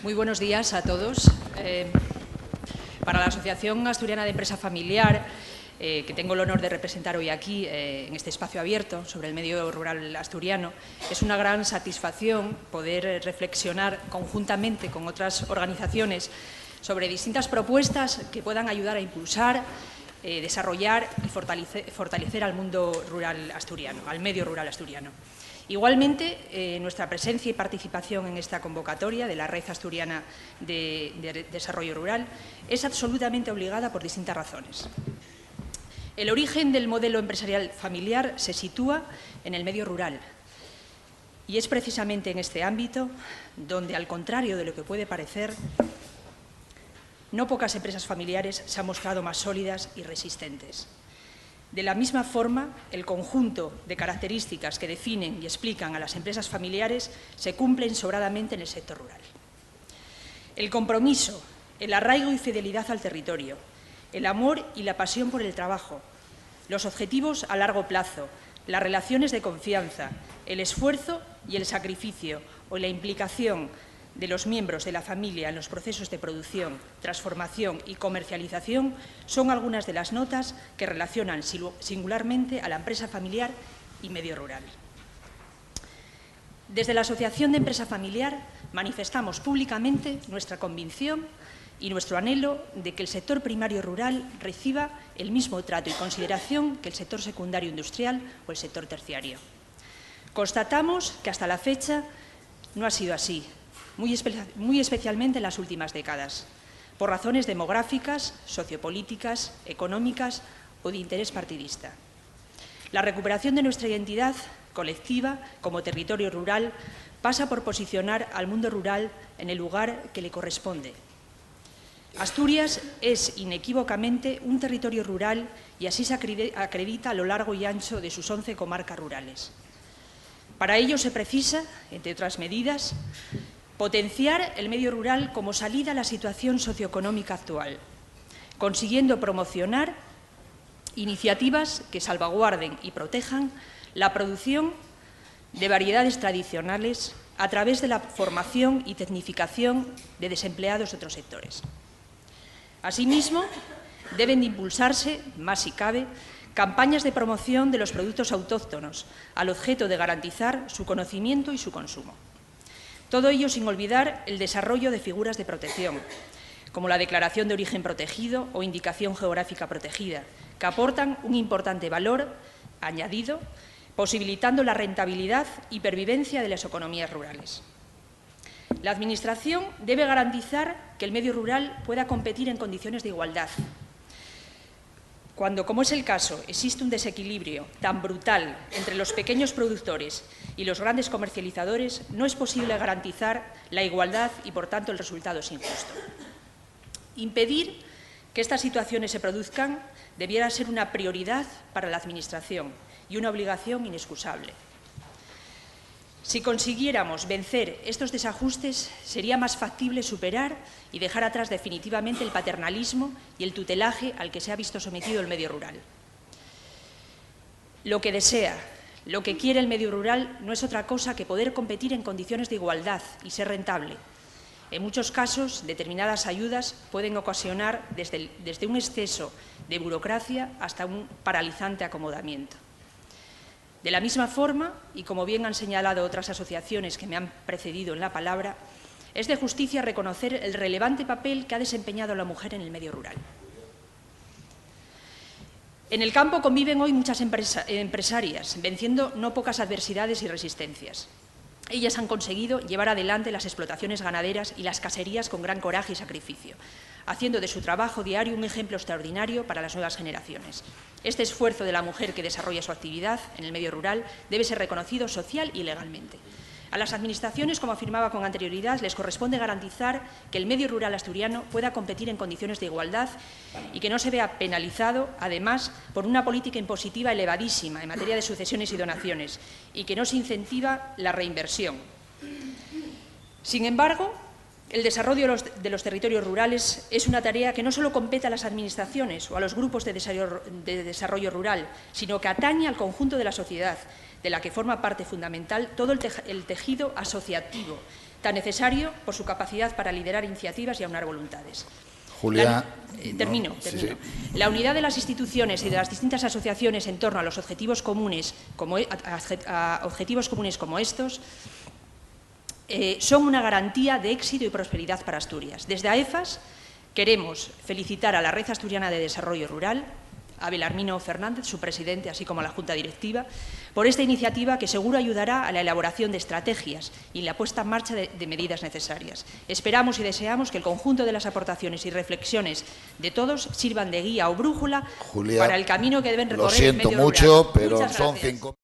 Muy buenos días a todos. Para la Asociación Asturiana de Empresa Familiar, que tengo el honor de representar hoy aquí, en este espacio abierto sobre el medio rural asturiano, es una gran satisfacción poder reflexionar conjuntamente con otras organizaciones sobre distintas propuestas que puedan ayudar a impulsar, desarrollar y fortalecer al mundo rural asturiano, al medio rural asturiano. Igualmente, nuestra presencia y participación en esta convocatoria de la Red Asturiana de Desarrollo Rural es absolutamente obligada por distintas razones. El origen del modelo empresarial familiar se sitúa en el medio rural y es precisamente en este ámbito donde, al contrario de lo que puede parecer, no pocas empresas familiares se han mostrado más sólidas y resistentes. De la misma forma, el conjunto de características que definen y explican a las empresas familiares se cumplen sobradamente en el sector rural. El compromiso, el arraigo y fidelidad al territorio, el amor y la pasión por el trabajo, los objetivos a largo plazo, las relaciones de confianza, el esfuerzo y el sacrificio o la implicación de los miembros de la familia en los procesos de producción, transformación y comercialización son algunas de las notas que relacionan singularmente a la empresa familiar y medio rural. Desde la Asociación de Empresa Familiar manifestamos públicamente nuestra convicción y nuestro anhelo de que el sector primario rural reciba el mismo trato y consideración que el sector secundario industrial o el sector terciario. Constatamos que hasta la fecha no ha sido así, muy especialmente en las últimas décadas, por razones demográficas, sociopolíticas, económicas o de interés partidista. La recuperación de nuestra identidad colectiva como territorio rural pasa por posicionar al mundo rural en el lugar que le corresponde. Asturias es inequívocamente un territorio rural y así se acredita a lo largo y ancho de sus 11 comarcas rurales. Para ello se precisa, entre otras medidas, potenciar el medio rural como salida a la situación socioeconómica actual, consiguiendo promocionar iniciativas que salvaguarden y protejan la producción de variedades tradicionales a través de la formación y tecnificación de desempleados de otros sectores. Asimismo, deben de impulsarse, más si cabe, campañas de promoción de los productos autóctonos al objeto de garantizar su conocimiento y su consumo. Todo ello sin olvidar el desarrollo de figuras de protección, como la declaración de origen protegido o indicación geográfica protegida, que aportan un importante valor añadido, posibilitando la rentabilidad y pervivencia de las economías rurales. La Administración debe garantizar que el medio rural pueda competir en condiciones de igualdad. Cuando, como es el caso, existe un desequilibrio tan brutal entre los pequeños productores y los grandes comercializadores, no es posible garantizar la igualdad y, por tanto, el resultado es injusto. Impedir que estas situaciones se produzcan debiera ser una prioridad para la Administración y una obligación inexcusable. Si consiguiéramos vencer estos desajustes, sería más factible superar y dejar atrás definitivamente el paternalismo y el tutelaje al que se ha visto sometido el medio rural. Lo que desea, lo que quiere el medio rural no es otra cosa que poder competir en condiciones de igualdad y ser rentable. En muchos casos, determinadas ayudas pueden ocasionar desde un exceso de burocracia hasta un paralizante acomodamiento. De la misma forma, y como bien han señalado otras asociaciones que me han precedido en la palabra, es de justicia reconocer el relevante papel que ha desempeñado la mujer en el medio rural. En el campo conviven hoy muchas empresarias, venciendo no pocas adversidades y resistencias. Ellas han conseguido llevar adelante las explotaciones ganaderas y las caserías con gran coraje y sacrificio, haciendo de su trabajo diario un ejemplo extraordinario para las nuevas generaciones. Este esfuerzo de la mujer que desarrolla su actividad en el medio rural debe ser reconocido social y legalmente. A las Administraciones, como afirmaba con anterioridad, les corresponde garantizar que el medio rural asturiano pueda competir en condiciones de igualdad y que no se vea penalizado, además, por una política impositiva elevadísima en materia de sucesiones y donaciones y que no se incentiva la reinversión. Sin embargo, El desarrollo de los territorios rurales es una tarea que no solo compete a las administraciones o a los grupos de desarrollo rural, sino que atañe al conjunto de la sociedad, de la que forma parte fundamental todo el tejido asociativo, tan necesario por su capacidad para liderar iniciativas y aunar voluntades. Julia, termino. Sí. La unidad de las instituciones y de las distintas asociaciones en torno a los objetivos comunes como estos son una garantía de éxito y prosperidad para Asturias. Desde AEFAS queremos felicitar a la Red Asturiana de Desarrollo Rural, a Belarmino Fernández, su presidente, así como a la Junta Directiva, por esta iniciativa que seguro ayudará a la elaboración de estrategias y la puesta en marcha de medidas necesarias. Esperamos y deseamos que el conjunto de las aportaciones y reflexiones de todos sirvan de guía o brújula, Julia, para el camino que deben recorrer. Lo siento mucho, pero son 5